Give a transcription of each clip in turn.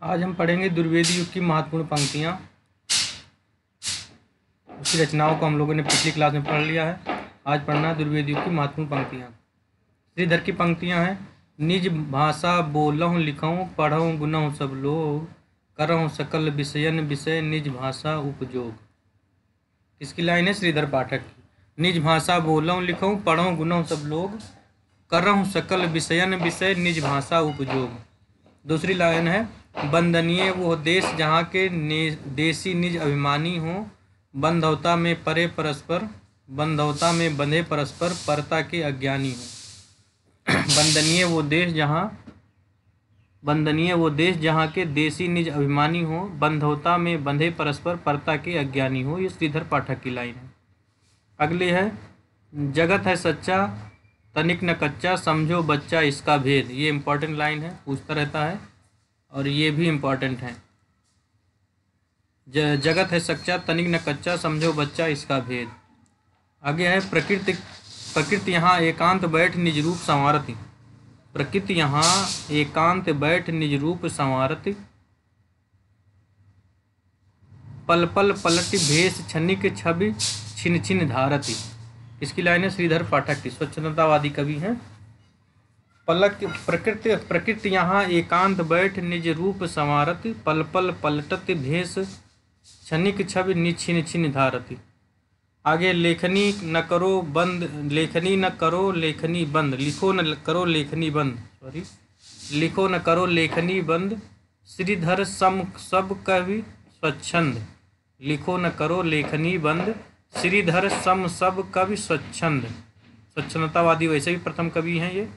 आज हम पढ़ेंगे दुर्वेदी युग की महत्वपूर्ण पंक्तियाँ। उसकी रचनाओं को हम लोगों ने पिछली क्लास में पढ़ लिया है। आज पढ़ना है दुर्वेदी युग की महत्वपूर्ण पंक्तियाँ। श्रीधर की पंक्तियाँ हैं। निज भाषा बोलहु लिखऊँ पढ़ऊँ गुनहु सब लोग, करहु सकल विषयन विषय निज भाषा उपजोग। किसकी लाइन है? श्रीधर पाठक की। निज भाषा बोलहु लिखऊँ पढ़ऊँ गुनहु सब लोग, करहु सकल विषयन विषय निज भाषा उपजोग। दूसरी लाइन है। वंदनीय वो देश जहाँ के देसी निज अभिमानी हो, बंधवता में परे परस्पर, बंधवता में बंधे परस्पर परता के अज्ञानी हो। वंदनीय वो देश जहाँ के देसी निज अभिमानी हो, बंधवता में बंधे परस्पर परता के अज्ञानी हो। ये श्रीधर पाठक की लाइन है। अगली है। जगत है सच्चा तनिक न कच्चा, समझो बच्चा इसका भेद। ये इम्पोर्टेंट लाइन है, पूछता रहता है और ये भी इम्पोर्टेंट है। जगत है सच्चा तनिक न कच्चा, समझो बच्चा इसका भेद। आगे है। प्रकृति यहाँ एकांत बैठ निज रूप संवारति। प्रकृति यहाँ एकांत बैठ निज रूप संवारति, पल पल पलट भेष क्षणिक छवि छिन छिन धारति। इसकी लाइन है श्रीधर पाठक की। स्वच्छंदतावादी कवि हैं। प्रकृति यहाँ एकांत बैठ निज रूप संवारत, पल पल पलटत भेष क्षणिक छवि निछिन छिन धारति। आगे। लेखनी न करो बंद, लेखनी न करो लेखनी बंद, लिखो न करो लेखनी बंद, लिखो न करो लेखनी बंद, श्रीधर सम सब कवि स्वच्छंद। लिखो न करो लेखनी बंद, श्रीधर सम सब कवि स्वच्छंद। स्वच्छंदतावादी वैसे भी प्रथम कवि हैं ये।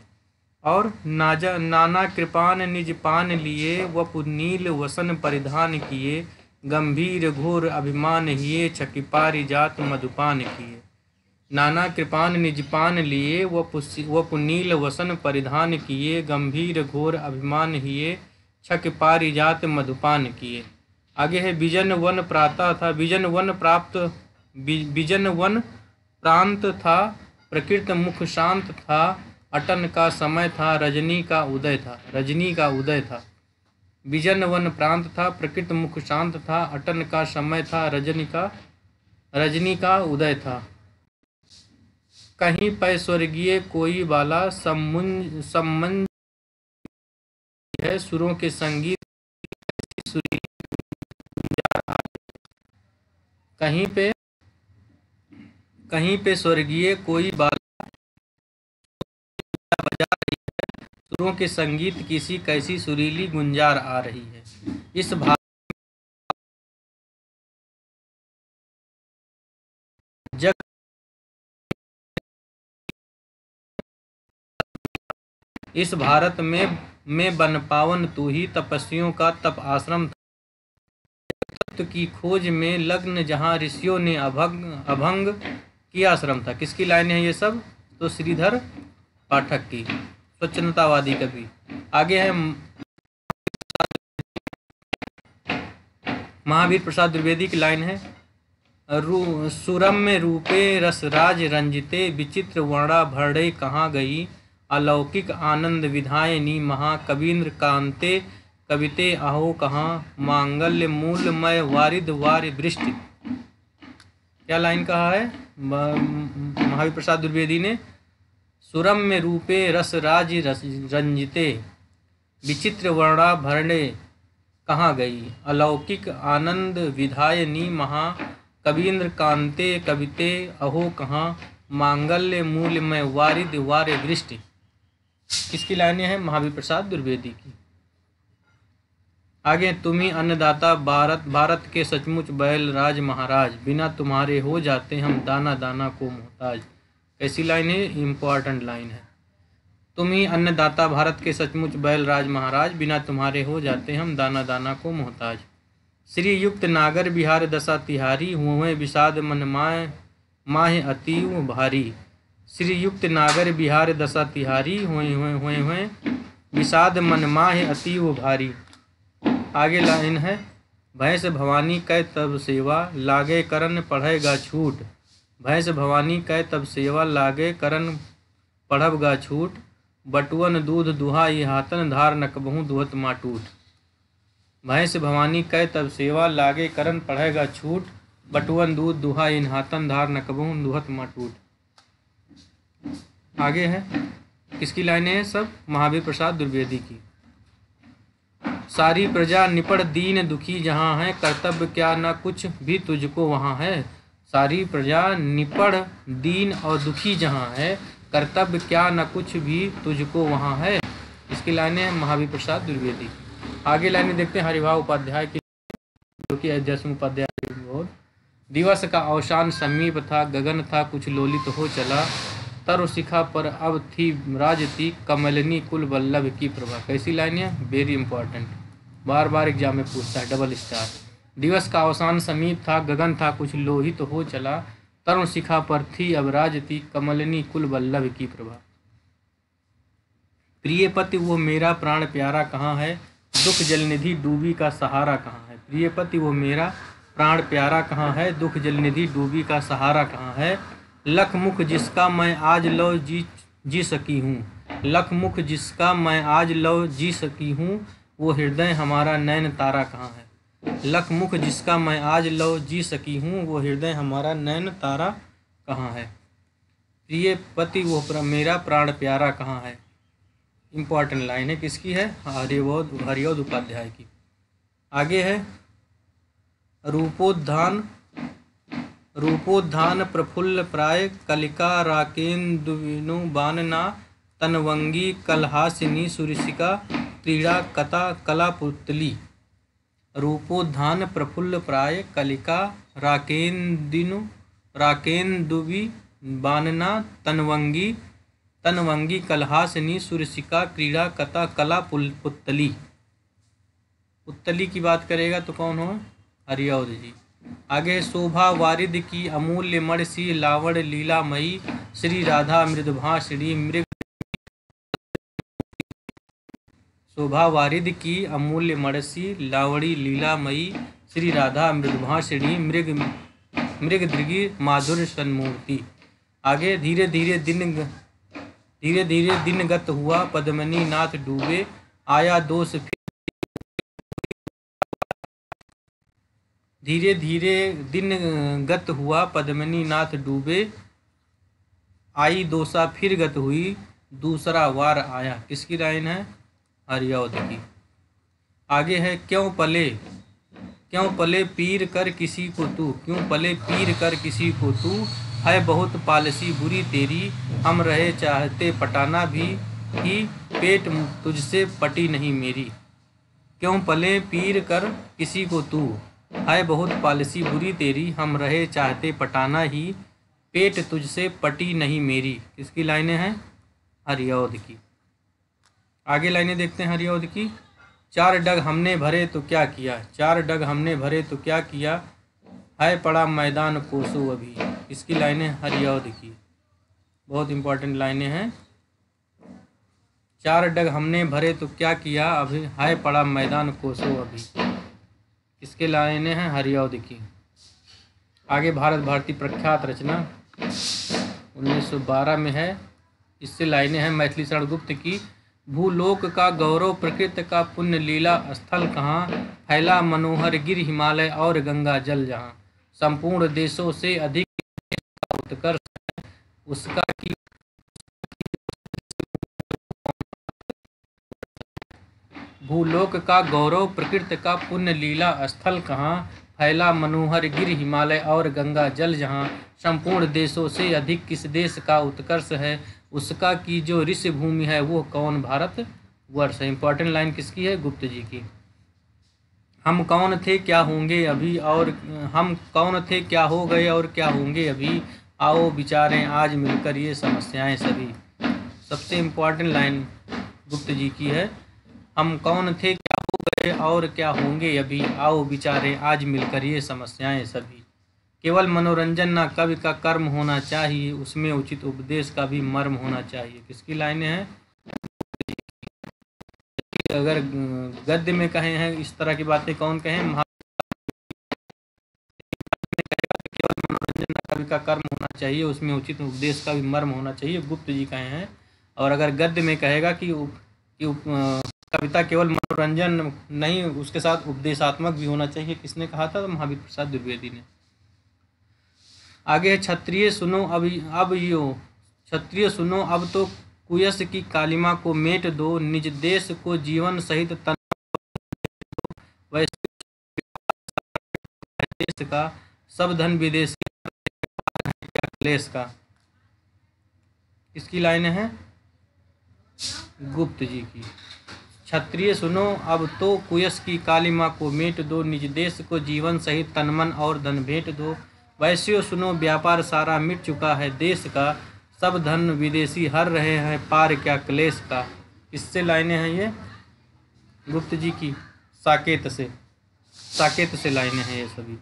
और नाना कृपान निज पान लिए, वपु नील वसन परिधान किए, गंभीर घोर अभिमान हिए, छकि पारिजात मधुपान किए। नाना कृपान निज पान लिए, वपु नील वसन परिधान किए, गंभीर घोर अभिमान हिए, छक पारिजात मधुपान किए। आगे है। बिजन वन प्राता था, बिजन वन प्रांत था, प्रकृत मुख शांत था, अटन का समय था, रजनी का उदय था, रजनी का उदय था। बिजन वन प्रांत था, प्रकृत मुख शांत था, अटन का समय था, रजनी का उदय था। कहीं पै स्वर्गीय कोई बाला, सम्मंज है सुरों के संगीत कहीं पे स्वर्गीय कोई बाला बजा रही है, सुरों के संगीत किसी कैसी सुरीली गुंजार आ रही है। इस भारत में बन पावन तू ही, तपस्वियों का तप आश्रम था, तत्व की खोज में लग्न जहाँ ऋषियों ने अभंग किया आश्रम था। किसकी लाइन है ये सब? तो श्रीधर पाठक की। स्वच्छंदतावादी कवि। आगे है। महावीर प्रसाद द्विवेदी की लाइन है। सुरम्य रूपे रसराज रंजिते, विचित्र वर्णा भरड़े कहाँ गई, अलौकिक आनंद विधायनी महाकवीन्द्र कांते, कविते अहो कहाँ, मांगल्य मूलमय वारिद वारि दृष्टि। क्या लाइन कहा है महावीर प्रसाद द्विवेदी ने? सुरम्य रूपे रसराज रंजिते, विचित्र वर्णा भरणे कहाँ गई, अलौकिक आनंद विधायनी महा कवीन्द्र कांते, कविते अहो कहाँ, मांगल्य मूलमय वारिद वारि दृष्टि। किसकी लाइनें हैं? महावीर प्रसाद द्विवेदी की। आगे। तुम्ही अन्नदाता भारत के सचमुच बैल राज महाराज, बिना तुम्हारे हो जाते हम दाना दाना को मोहताज। ऐसी लाइन है, इम्पोर्टेंट लाइन है। तुम ही अन्नदाता भारत के सचमुच बैल राज महाराज, बिना तुम्हारे हो जाते हम दाना दाना को मोहताज। श्री युक्त नागर बिहार दशा तिहारी, हुए विषाद मन माह अतीव भारी। श्री युक्त नागर बिहार दशा तिहारी, हुए विषाद मन माह अतीव भारी। आगे लाइन है। भैंस भवानी कै तब सेवा, लागे करन पढ़ेगा छूट। भैंस भवानी कै तब सेवा, लागे करन पढ़बगा छूट। बटुअन दूध दुहा हाथन, धार न कबहूँ दुहत माटूट। भैंस भवानी कै तब सेवा, लागे करन पढ़ेगा छूट, बटुअन दूध दुहा इन हाथन धार, न कबहू दुहत माटूट। आगे है, किसकी लाइनें हैं सब? महावीर प्रसाद द्विवेदी की। सारी प्रजा निपट दीन दुखी जहाँ है, कर्तव्य क्या न कुछ भी तुझको वहाँ है। सारी प्रजा निपट दीन और दुखी जहाँ है, कर्तव्य क्या न कुछ भी तुझको वहाँ है। इसकी लाइनें हैं महावीर प्रसाद द्विवेदी की। आगे लाइनें देखते हैं हरिभाव उपाध्याय की, जो कि अध्यक्ष उपाध्याय। दिवस का अवसान समीप था, गगन था कुछ लोलित हो चला, तरु शिखा पर अब थी राज थी, कमलिनी कुल वल्लभ की प्रभा। कैसी लाइन है? वेरी इंपॉर्टेंट, बार बार एग्जाम में पूछता है, डबल स्टार। दिवस का अवसान समीप था, गगन था कुछ लोहित हो चला, तरुण शिखा पर थी अब राज थी, कमलिनी कुल वल्लभ की प्रभा। प्रिय पति वो मेरा प्राण प्यारा कहाँ है, दुख जलनिधि डूबी का सहारा कहाँ है। प्रिय पति वो मेरा प्राण प्यारा कहाँ है, दुख जलनिधि डूबी का सहारा कहाँ है। लख मुख जिसका मैं आज लो जी सकी हूँ, लख मुख जिसका मैं आज लो जी सकी हूँ, वो हृदय हमारा नैन तारा कहाँ है। लख मुख जिसका मैं आज लो जी सकी हूँ, वो हृदय हमारा नैन तारा कहाँ है। प्रिय पति वो मेरा प्राण प्यारा कहाँ है। इम्पॉर्टेंट लाइन है, किसकी है? हरिऔध उपाध्याय की। आगे है, रूपोद्धान प्रफुल्ल प्राय, कलिका राकेन्दुविनु बानना, तनवंगी कलहासिनी सुरसिका, क्रीड़ा कथा कला पुतली। रूपोद्धान प्रफुल्ल प्राय, कलिका राकेन्दुवि बानना, तनवंगी कलहासिनी सुरसिका, क्रीड़ा कथा कला पुतली। पुतली की बात करेगा तो कौन हो? हरिऔध जी। आगे, शोभा वारिद की अमूल्य मण सी, लावण लीलामयी, श्री राधा मृदभाषिणी मृग। शोभा वारिद की अमूल्य मणसी, लावणी लीलामयी, श्री राधा मृदभाषिणी मृग दृगी माधुर्य सन्मूर्ति। आगे, धीरे धीरे दिन गत हुआ, पद्मिनी नाथ डूबे, आया दोष फिर। धीरे धीरे दिन गत हुआ, पद्मिनी नाथ डूबे, आई दोषा फिर गत हुई, दूसरा वार आया। किसकी लाइन है? हरिऔध की। आगे है, क्यों पले पीर कर किसी को तू, क्यों पले पीर कर किसी को तू, है बहुत पालसी बुरी तेरी, हम रहे चाहते पटाना भी, कि पेट तुझसे पटी नहीं मेरी। क्यों पले पीर कर किसी को तू, है बहुत पालसी बुरी तेरी, हम रहे चाहते पटाना ही, पेट तुझसे पटी नहीं मेरी। किसकी लाइनें हैं? हरिऔध की। आगे लाइनें देखते हैं हरिऔध की। चार डग हमने भरे तो क्या किया, चार डग हमने भरे तो क्या किया, है पड़ा मैदान कोसो अभी। इसकी लाइनें हरिऔध की, बहुत इंपॉर्टेंट लाइनें हैं। चार डग हमने भरे तो क्या किया, अभी है पड़ा मैदान कोसो अभी। इसके लाइनें हैं हरिऔध की। आगे, भारत भारती प्रख्यात रचना 1912 में है, इससे लाइनें हैं मैथिली शरण गुप्त की। भूलोक का गौरव प्रकृति का पुण्य लीला स्थल कहाँ, फैला मनोहर गिर हिमालय और गंगा जल जहाँ, संपूर्ण देशों से अधिक का उत्कर्ष है उसका की। भूलोक का गौरव प्रकृति का पुण्य लीला स्थल कहाँ, फैला मनोहर गिर हिमालय और गंगा जल जहाँ, संपूर्ण देशों से अधिक किस देश का उत्कर्ष है उसका, की जो ऋषि भूमि है वो कौन, भारत वर्ष है। इंपॉर्टेंट लाइन किसकी है? गुप्त जी की। हम कौन थे क्या होंगे अभी, और हम कौन थे क्या हो गए और क्या होंगे अभी, आओ विचारें आज मिलकर ये समस्याएं सभी। सबसे इम्पोर्टेंट लाइन गुप्त जी की है, हम कौन थे क्या हो गए और क्या होंगे अभी, आओ विचारें आज मिलकर ये समस्याएं सभी। केवल मनोरंजन ना कवि का कर्म होना चाहिए, उसमें उचित उपदेश का भी मर्म होना चाहिए। किसकी लाइनें हैं? अगर गद्य में कहे हैं इस तरह की बातें, कौन कहें? केवल मनोरंजन ना कवि का कर्म होना चाहिए, उसमें उचित उपदेश का भी मर्म होना चाहिए, गुप्त जी कहे हैं। और अगर गद्य में कहेगा कि कविता केवल मनोरंजन नहीं, उसके साथ उपदेशात्मक भी होना चाहिए। किसने कहा था? तो महावीर प्रसाद द्विवेदी ने। आगे है क्षत्रिय सुनो अब यो, क्षत्रिय सुनो अब तो कुयस की कालिमा को मेट दो, निज देश को जीवन सहित तन वैसे देश का, सब धन विदेशी क्लेश का। किसकी लाइनें हैं? गुप्त जी की। क्षत्रिय सुनो अब तो कुयस की कालिमा को मेट दो, निज देश को जीवन सहित तन मन और धन भेंट दो। वैश्यो सुनो व्यापार सारा मिट चुका है देश का, सब धन विदेशी हर रहे हैं पार क्या क्लेश का। किससे लाइनें हैं ये? गुप्त जी की। साकेत से लाइनें हैं ये सभी।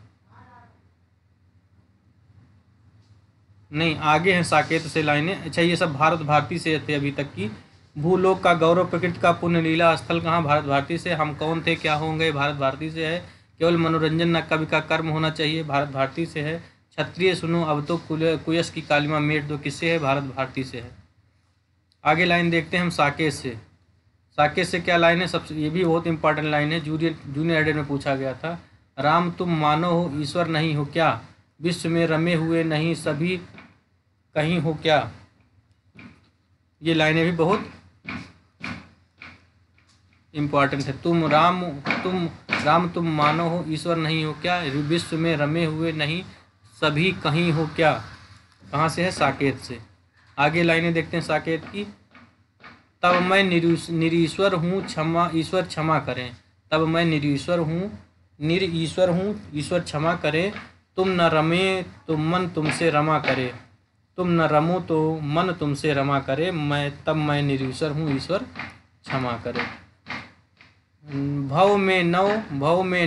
नहीं, आगे हैं साकेत से लाइनें। अच्छा, ये सब भारत भारती से थे अभी तक की। भूलोक का गौरव प्रकृति का पुण्य लीला स्थल कहाँ? भारत भारती से। हम कौन थे क्या होंगे? भारत भारती से है। केवल मनोरंजन न कवि का कर्म होना चाहिए, भारत भारती से है। क्षत्रिय सुनो अब तो कुयस की कालिमा मेट दो, किससे है? भारत भारती से है। आगे लाइन देखते हैं हम साकेत से। साकेत से क्या लाइन है? सबसे ये भी बहुत इंपॉर्टेंट लाइन है, जूनियर एडेड में पूछा गया था। राम तुम मानो हो ईश्वर नहीं हो क्या, विश्व में रमे हुए नहीं सभी कहीं हो क्या। ये लाइनें भी बहुत इम्पॉर्टेंट है। राम तुम मानो हो ईश्वर नहीं हो क्या, विश्व में रमे हुए नहीं सभी कहीं हो क्या। कहाँ से है? साकेत से। आगे लाइनें देखते हैं साकेत की। तब मैं निरीश्वर हूँ ईश्वर क्षमा करें, तब मैं निरीश्वर हूँ ईश्वर क्षमा करे। तुम न रमे तो मन तुमसे रमा करे, तुम न रमो तो मन तुमसे रमा करे, मैं निरीश्वर हूँ ईश्वर क्षमा करे। भव में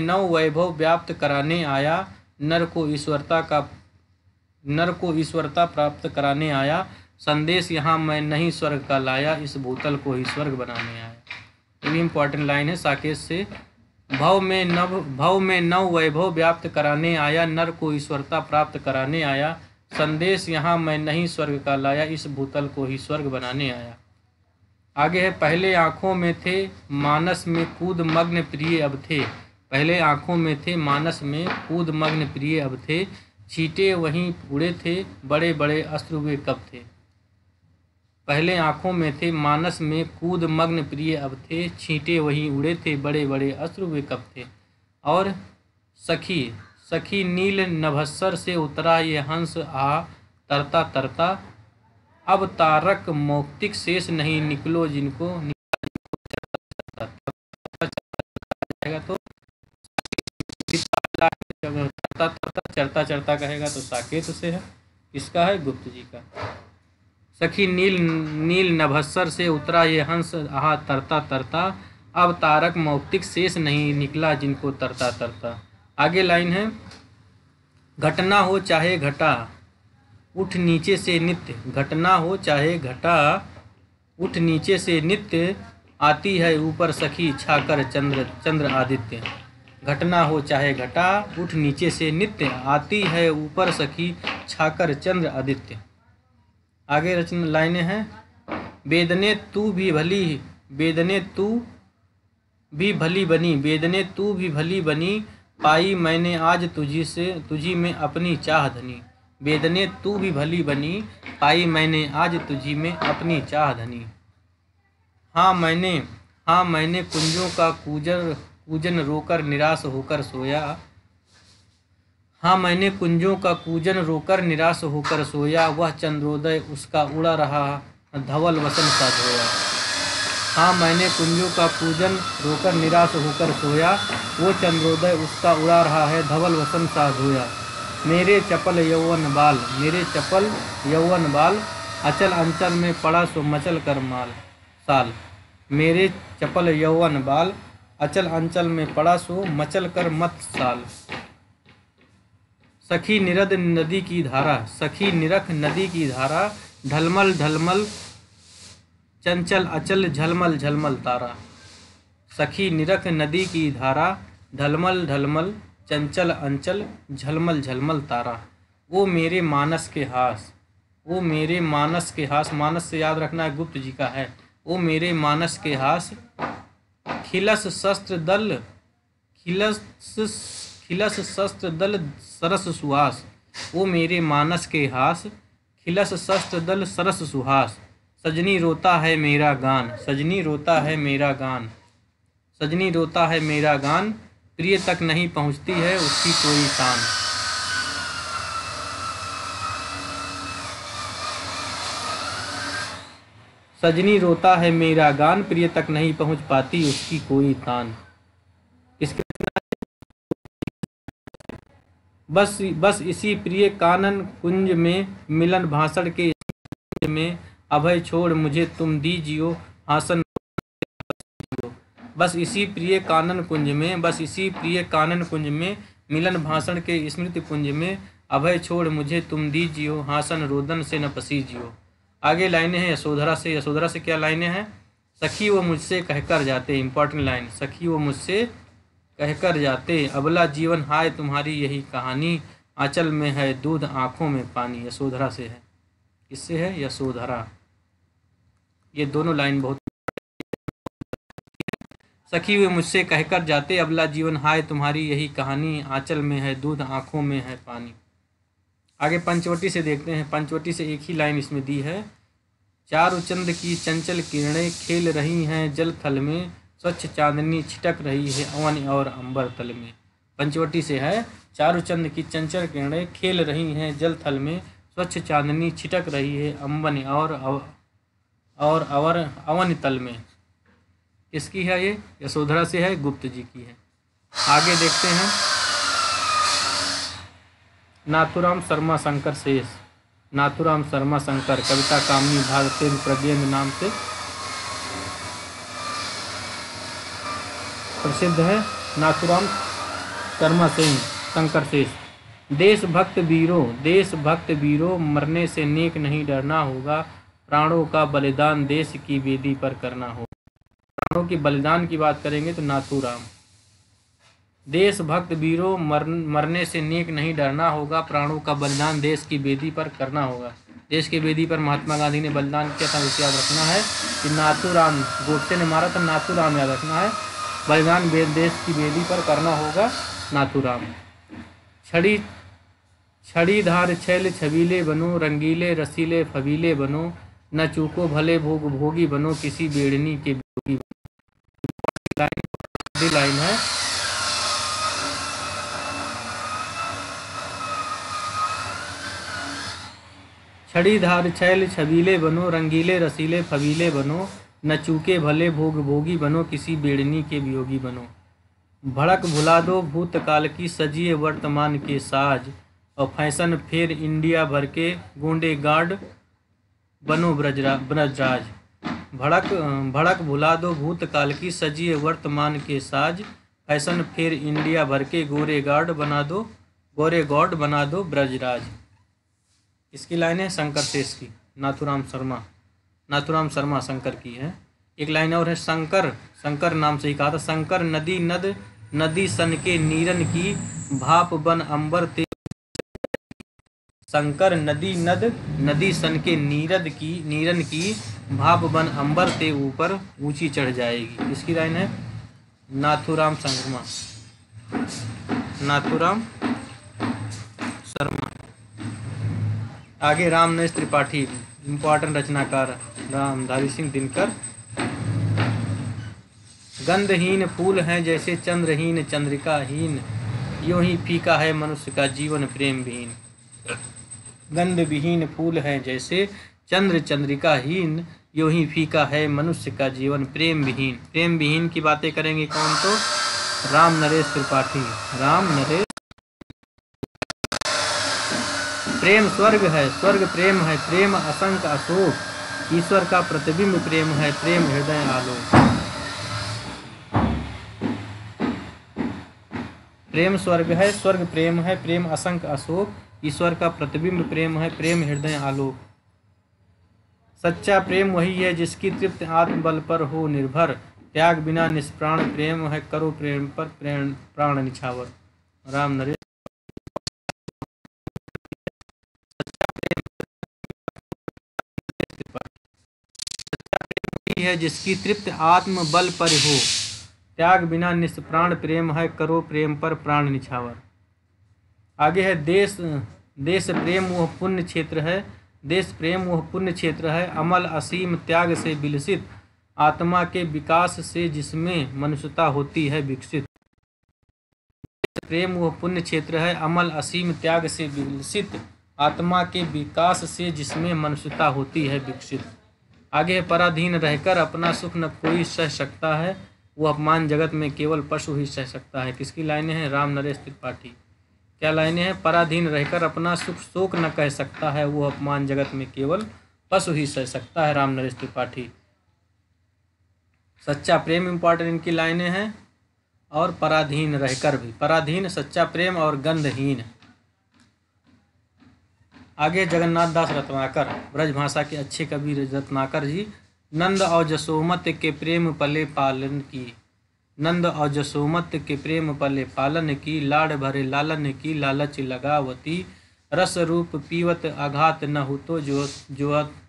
नव वैभव व्याप्त कराने आया, नर को ईश्वरता प्राप्त कराने आया। संदेश यहाँ मैं नहीं स्वर्ग का लाया, इस भूतल को ही स्वर्ग बनाने आया। ये भी इम्पोर्टेंट लाइन है साकेत से। भव में नव वैभव व्याप्त कराने आया, नर को ईश्वरता प्राप्त कराने आया। संदेश यहाँ मैं नहीं स्वर्ग का लाया, इस भूतल को ही स्वर्ग बनाने आया। आगे है पहले आँखों में थे मानस में कूद मग्न प्रिय अब थे, पहले आँखों में थे मानस में कूद मग्न प्रिय अब थे। छींटे वहीं उड़े थे बड़े बड़े अस्त्र वे कब थे। पहले आँखों में थे मानस में कूद मग्न प्रिय अब थे, छींटे वहीं उड़े थे बड़े बड़े अस्त्र वे कब थे। और सखी नील नभस्सर से उतरा ये हंस आ तरता तरता, अब तारक मौक्तिक शेष नहीं निकलो जिनको तो चरता चरता कहेगा तो साकेत से है। इसका है गुप्त जी का। सखी नील नभस्सर से उतरा ये हंस आहा तरता तरता, अब तारक मौक्तिक शेष नहीं निकला जिनको तरता तरता। आगे लाइन है घटना हो चाहे घटा उठ नीचे से नित्य, घटना हो चाहे घटा उठ नीचे से नित्य, आती है ऊपर सखी छाकर चंद्र आदित्य। घटना हो चाहे घटा उठ नीचे से नित्य, आती है ऊपर सखी छाकर चंद्र आदित्य। आगे रचना लाइनें हैं बेदने तू भी भली बनी, पाई मैंने आज तुझी में अपनी चाह धनी। बेदने तू भी भली बनी, पाई मैंने आज तुझी में अपनी चाह धनी। हाँ मैंने कुंजों का कूजन रोकर निराश होकर सोया, हाँ मैंने कुंजों का कूजन रोकर निराश होकर सोया, वह चंद्रोदय उसका उड़ा रहा धवल वसन सा धोया। हाँ मैंने कुंजों का कूजन रोकर निराश होकर सोया, वो चंद्रोदय उसका उड़ा रहा है धवल वसन सा धोया। मेरे चपल यौवन बाल अचल अंचल में पड़ा सो मचल कर साल। मेरे चपल यौवन बाल अचल अंचल में पड़ा सो मचल कर मत साल। सखी निरख नदी की धारा, ढलमल ढलमल चंचल अचल झलमल झलमल तारा। सखी निरख नदी की धारा, ढलमल ढलमल चंचल अंचल झलमल झलमल तारा। वो मेरे मानस के हास, मानस से याद रखना है गुप्त जी का है। वो मेरे मानस के हास खिलस शस्त्र दल खिलस खिलस शस्त्र दल सरस सुहास, ओ मेरे मानस के हास। खिलस शस्त्र दल सरस सुहास, सजनी रोता है मेरा गान, सजनी रोता है मेरा गान, सजनी रोता है मेरा गान, प्रिय तक नहीं पहुँचती है उसकी कोई शान। सजनी रोता है मेरा गान, प्रिय तक नहीं पहुँच पाती उसकी कोई तान। इसके बस इसी प्रिय कानन कुंज में, मिलन भाषण के कुंज में, अभय छोड़ मुझे तुम दीजियो हासन। बस इसी प्रिय कानन कुंज में, बस इसी प्रिय कानन कुंज में, मिलन भाषण के स्मृति पुंज में, अभय छोड़ मुझे तुम दीजियो हासन रोदन से न पसीजियो। आगे लाइनें हैं यशोधरा से। यशोधरा से क्या लाइनें हैं? सखी वो मुझसे कहकर जाते, इंपॉर्टेंट लाइन, सखी वो मुझसे कहकर जाते, अबला जीवन हाय तुम्हारी यही कहानी, आंचल में है दूध आंखों में पानी। यशोधरा से है। किससे है? यशोधरा। ये दोनों लाइन बहुत। सखी वे मुझसे कहकर जाते, अबला जीवन हाय तुम्हारी यही कहानी, आंचल में है दूध आंखों में है पानी। आगे पंचवटी से देखते हैं। पंचवटी से एक ही लाइन इसमें दी है। चारु चंद की चंचल किरणें खेल रही हैं जल थल में, स्वच्छ चांदनी छिटक रही है अवन और अंबर तल में। पंचवटी से है। चारु चंद की चंचल किरणें खेल रही हैं जल थल में, स्वच्छ चांदनी छिटक रही है अम्बन और अवन तल में। किसकी है ये? यशोधरा से है, गुप्त जी की है। आगे देखते हैं नाथुराम शर्मा शंकर शेष। नाथुराम शर्मा शंकर कविता कामनी भाग 3 प्रज्ञेंद्र नाम से प्रसिद्ध है। नाथुराम शर्मा सिंह शंकर शेष। देशभक्त वीरों मरने से नेक नहीं डरना होगा, प्राणों का बलिदान देश की वेदी पर करना होगा। प्राणों की बलिदान की बात करेंगे तो नाथुराम। देशभक्त वीरों मरने से नेक नहीं डरना होगा, प्राणों का बलिदान देश की वेदी पर करना होगा। देश की वेदी पर महात्मा गांधी ने बलिदान किया था, उसे याद रखना है कि नाथुराम, गोडसे ने मारा था, नाथुराम याद रखना है। बलिदान देश की वेदी पर करना होगा, नाथुराम। छड़ी धार छैल छबीले बनो, रंगीले रसीले फबीले बनो, न चूको भले भोग भोगी बनो, किसी बेड़नी के भोगी बनो। लाइन है। छड़ी धार छैल छबीले बनो, रंगीले रसीले फबीले बनो, न चूके भले भोग भोगी बनो, किसी बेड़नी के वियोगी बनो। भड़क भुला दो भूतकाल की, सजिए वर्तमान के साज, और फैशन फेर इंडिया भर के, गोंडे गार्ड बनो ब्रजराज। भड़क भुला दो भूतकाल की, सजिए वर्तमान के साज, फैशन फेर इंडिया भर के, गोरे गॉड बना दो ब्रजराज। इसकी लाइन है शंकर शेष की, नाथुराम शर्मा शंकर की है। एक लाइन और है शंकर नाम से ही कहा था। शंकर नदी सन के नीरन की, भाप बन अंबर ते। शंकर नदी सन के नीरन की, भाप बन अंबर ते ऊपर ऊंची चढ़ जाएगी। इसकी लाइन है नाथुराम शर्मा। आगे राम नरेश त्रिपाठी, इम्पोर्टेंट रचनाकार रामधारी सिंह दिनकर। गंधहीन फूल हैं जैसे चंद्रहीन चंद्रिकाहीन, यूं ही फीका है मनुष्य का जीवन प्रेम विहीन। गंध विहीन फूल हैं जैसे चंद्रिकाहीन, यूं ही फीका है मनुष्य का जीवन प्रेम विहीन। प्रेम विहीन की बातें करेंगे कौन? तो राम नरेश त्रिपाठी। प्रेम स्वर्ग है, स्वर्ग प्रेम है, प्रेम असंख्य अशोक, ईश्वर का प्रतिबिंब प्रेम है, प्रेम हृदय आलोक। प्रेम स्वर्ग है, स्वर्ग प्रेम है, प्रेम असंख्य अशोक, ईश्वर का प्रतिबिंब प्रेम है, प्रेम हृदय आलोक। सच्चा प्रेम वही है जिसकी तृप्ति आत्मबल पर हो निर्भर, त्याग बिना निष्प्राण प्रेम है, करो प्रेम पर प्राण निछावर। राम नरेश। है जिसकी तृप्ति आत्म बल पर हो त्याग बिना निष्प्राण प्रेम है, करो प्रेम पर प्राण निछावर। आगे है देश देश प्रेम वह पुण्य क्षेत्र है, देश प्रेम वह पुण्य क्षेत्र है, अमल असीम त्याग से विलसित, आत्मा के विकास से जिसमें मनुष्यता होती है विकसित। प्रेम वह पुण्य क्षेत्र है, अमल असीम त्याग से विलसित, आत्मा के विकास से जिसमें मनुष्यता होती है विकसित। आगे है पराधीन रहकर अपना सुख न कोई सह सकता है, वो अपमान जगत में केवल पशु ही सह सकता है। किसकी लाइनें हैं? राम नरेश त्रिपाठी। क्या लाइनें हैं? पराधीन रहकर अपना सुख शोक न कह सकता है, वो अपमान जगत में केवल पशु ही सह सकता है। राम नरेश त्रिपाठी। सच्चा प्रेम इंपॉर्टेंट इनकी लाइनें हैं, और पराधीन रहकर भी, पराधीन, सच्चा प्रेम और गंधहीन। आगे जगन्नाथ दास रत्नाकर, ब्रजभाषा के अच्छे कवि रत्नाकर जी। नंद और जसोमत के प्रेम पले पालन की, नंद और जसोमत के प्रेम पले पालन की, लाड़ भरे लालन की लालच लगावती, रस रूप पीवत आघात न हो तो जो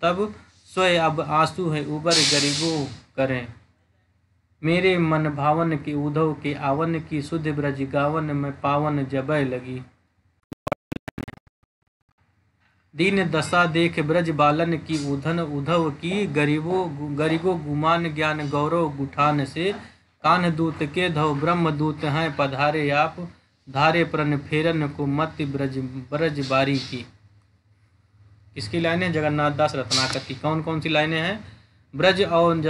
तब स्वयं अब आंसू है उबर गरीबों करें, मेरे मन भावन के उधव के आवन की, सुध ब्रज गावन में पावन जबय लगी। दीन दशा देख ब्रज बालन की, उधन उधव की, गरीबो गुमान ज्ञान गौरव गुठान से, कान्ह दूत के धव ब्रह्म दूत हैं पधारे आप, धारे प्रण फेरन को मत ब्रज बारी की। इसकी लाइनें जगन्नाथ दास रत्नाकर की। कौन कौन सी लाइनें हैं? ब्रज और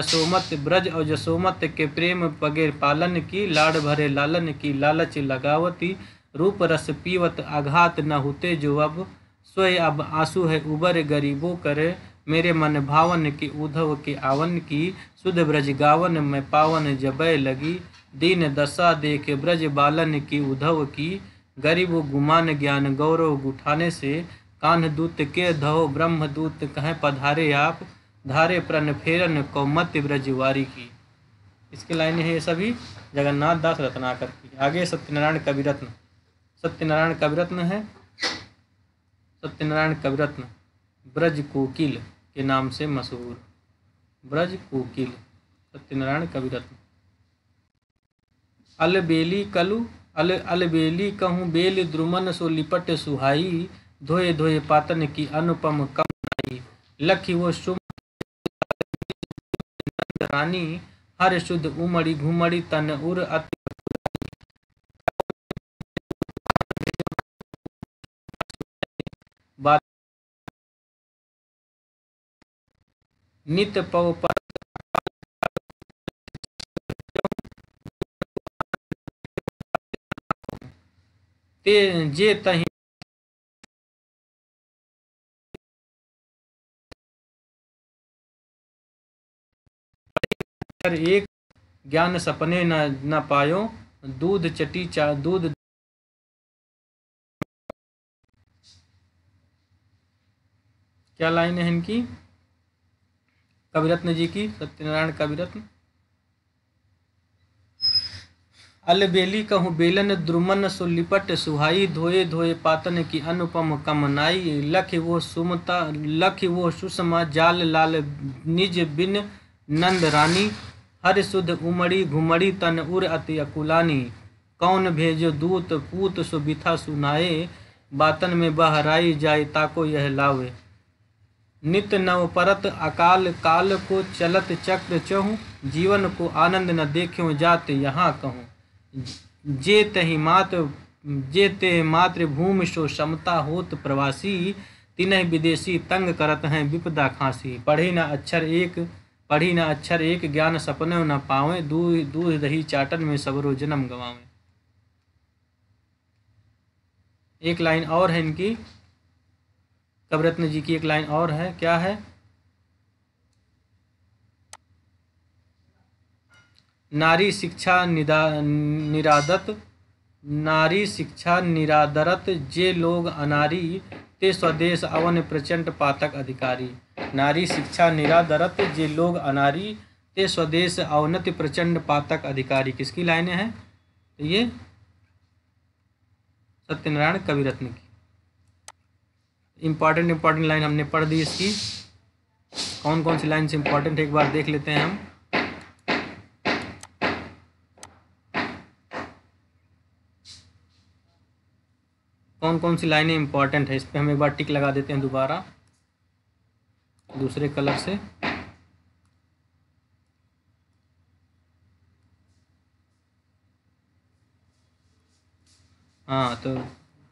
जसोमत के प्रेम पगे पालन की, लाड़ भरे लालन की लालच लगावती, रूप रस पीवत आघात न होते जो अब, स्वयं अब आंसू है उबर गरीबों करे, मेरे मन भावन की उधव के आवन की, सुध ब्रज गावन में पावन जबय लगी। दीन दशा देख ब्रज बालन की उधव की, गरीब गुमान ज्ञान गौरव गुठाने से, कान्ह दूत के धव ब्रह्म दूत कहें पधारे आप, धारे प्रण फेरन कौमत ब्रजवारी की। इसकी लाइनें हैं ये सभी जगन्नाथ दास रत्नाकर की। आगे सत्यनारायण कविरत्न, सत्यनारायण कविरत्न है, सत्यनारायण कविरत्न ब्रज कोकिल के नाम से मशहूर, ब्रज कोकिल सत्यनारायण कविरत्न। अलबेली कलु अलबेली कहूँ बेल द्रुमन सो लिपट सुहाई, धोए धोए पातन की अनुपम कमनाई, लखी वो सुम रानी, हर शुद्ध उमड़ी घुमड़ी तन उर अति, नित पव पर ते जे तही, एक ज्ञान सपने न पायो, दूध चटी चा दूध। क्या लाइन है इनकी? कविरत्न जी की, सत्यनारायण कविरत्न। अलबेली कहूँ बेलन द्रुमन सो लिपट सुहाई, धोए धोए पातन की अनुपम कमनाई, लख वो सुषमा जाल लाल निज बिन नंद रानी, हर शुद्ध उमड़ी घुमड़ी तन उर अति अकुलानी, कौन भेजो दूत पूत सो बिथा सुनाए, बातन में बहराई जाए ताको यह लावे, नित नव परत अकाल काल को चलत चक्र चहूँ, जीवन को आनंद न देख्यो जात यहाँ कहूँ, जे ते मातृभूमि सो समता होत प्रवासी, तिन्ह विदेशी तंग करत हैं विपदा खांसी, पढ़ी न अक्षर एक ज्ञान सपने न पावे, दूध दही चाटन में सबरो जन्म गवावे। एक लाइन और है इनकी, कविरत्न जी की एक लाइन और है, क्या है? नारी शिक्षा निरादरत, जे लोग अनारी, ते स्वदेश अवन प्रचंड पातक अधिकारी। नारी शिक्षा निरादरत, जे लोग अनारी, ते स्वदेश अवनति प्रचंड पातक अधिकारी। किसकी लाइनें हैं? तो ये सत्यनारायण कविरत्न की। इम्पॉर्टेंट लाइन हमने पढ़ दी इसकी। कौन कौन सी लाइन से इम्पॉर्टेंट है एक बार देख लेते हैं हम। कौन कौन सी लाइनें इंपॉर्टेंट है, इस पर हम एक बार टिक लगा देते हैं दोबारा दूसरे कलर से। हाँ, तो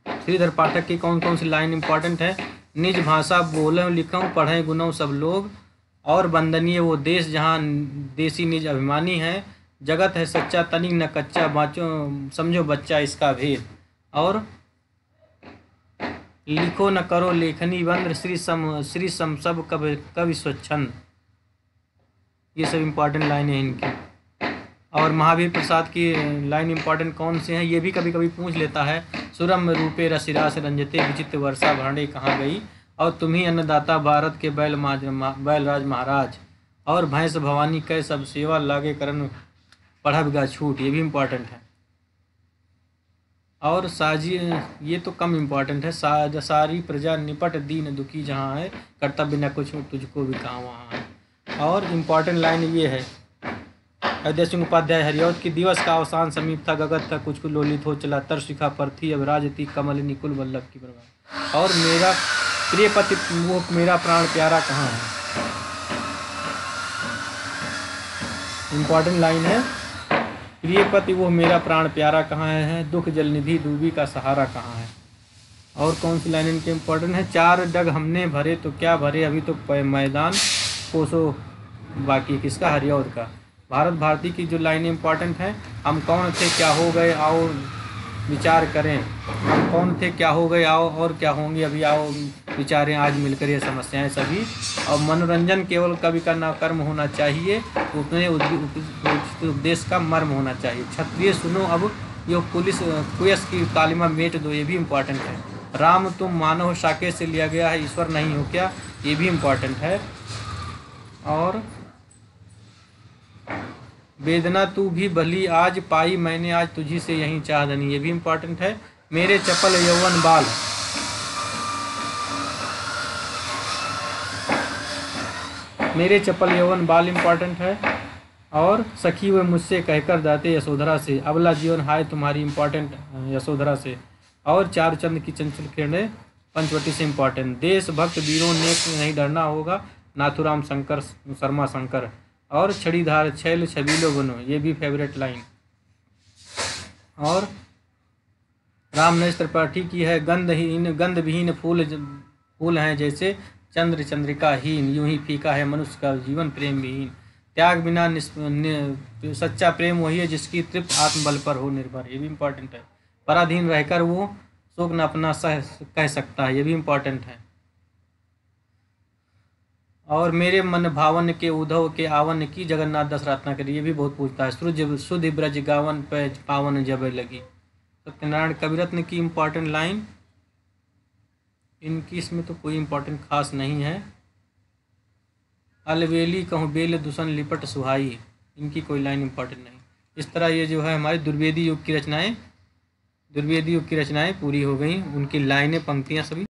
श्रीधर पाठक की कौन कौन सी लाइन इंपॉर्टेंट है? निज भाषा बोलें लिखूं पढ़ें गुनों सब लोग, और वंदनीय वो देश जहाँ देसी निज अभिमानी है, जगत है सच्चा तनिक न कच्चा बाँचो समझो बच्चा इसका भेद, और लिखो न करो लेखनी बंद श्री सम सब कवि स्वच्छंद। ये सब इम्पॉर्टेंट लाइनें हैं इनकी। और महावीर प्रसाद की लाइन इंपॉर्टेंट कौन से हैं, ये भी कभी कभी पूछ लेता है। सुरम रूपे रसिरास रंजते विचित्र वर्षा भरणे कहाँ गई, और तुम्ही अन्नदाता भारत के बैलराज महाराज, और भैंस भवानी कै सब सेवा लागे करन पढ़ब गा छूट, ये भी इम्पॉर्टेंट है। और साजी ये तो कम इम्पॉर्टेंट है। सारी प्रजा निपट दीन दुखी जहाँ है, कर्तव्य न कुछ तुझको भी कहाँ वहाँ है। और इम्पॉर्टेंट लाइन ये है, अयोध्या सिंह उपाध्याय हरिऔध की दिवस का अवसान समीप था, गगत था कुछ कुछ लोलित हो चला, तर शिखा पर थी अब राजती कमलिनी कुल वल्लभ की प्रभा। और मेरा प्रिय पति वो मेरा प्राण प्यारा कहाँ है, इम्पॉर्टेंट लाइन है। प्रिय पति वो मेरा प्राण प्यारा कहाँ है, दुख जल निधि डूबी का सहारा कहाँ है। और कौन सी लाइन इनके इम्पोर्टेंट है? चार डग हमने भरे तो क्या भरे, अभी तो मैदान कोसो बाकी, किसका? हरिऔध का। भारत भारती की जो लाइनें इंपॉर्टेंट हैं, हम कौन थे क्या हो गए आओ विचार करें, हम कौन थे क्या हो गए आओ और क्या होंगे अभी आओ विचारें, आज मिलकर ये समस्याएं सभी। और मनोरंजन केवल कवि का ना कर्म होना चाहिए, उतने उपदेश का मर्म होना चाहिए। क्षत्रिय सुनो अब यो पुलिस कुयस की कालिमा मेट दो, ये भी इम्पॉर्टेंट है। राम तुम मानव शाके से लिया गया है, ईश्वर नहीं हो क्या, ये भी इम्पॉर्टेंट है। और वेदना तू भी भली आज पाई मैंने आज तुझी से यहीं चाहदनी, ये भी इम्पॉर्टेंट है। मेरे चपल यौवन बाल, मेरे चपल यौवन बाल इम्पॉर्टेंट है। और सखी वे मुझसे कहकर जाते यशोधरा से, अबला जीवन हाय तुम्हारी, इम्पॉर्टेंट यशोधरा से। और चार चंद की चंचल किरणें पंचवटी से इम्पॉर्टेंट। देशभक्त वीरों ने नहीं डरना होगा, नाथुराम शंकर शर्मा शंकर। और छड़ीधार छैल छबीलो बनो, ये भी फेवरेट लाइन। और राम नरेश त्रिपाठी की है, गंध विहीन फूल हैं जैसे चंद्र चंद्रिका हीन, यूं ही फीका है मनुष्य का जीवन प्रेम विहीन। त्याग बिना सच्चा प्रेम वही है जिसकी तृप्त आत्मबल पर हो निर्भर, ये भी इम्पोर्टेंट है। पराधीन रहकर वो शोक न अपना सह कह सकता है, ये भी इम्पोर्टेंट है। और मेरे मन भावन के उद्धव के आवन की जगन्नाथ दशरत्ना के लिए, ये भी बहुत पूछता है। सुध ब्रज गावन पे पावन जब लगी, सत्यनारायण कविरत्न की इम्पॉर्टेंट लाइन। इनकी इसमें तो कोई इम्पोर्टेंट खास नहीं है। अलवेली कहूँ बेल दुसन लिपट सुहाई, इनकी कोई लाइन इम्पोर्टेंट नहीं। इस तरह ये जो है हमारी दुर्वेदी युग की रचनाएं पूरी हो गई, उनकी लाइनें पंक्तियाँ सभी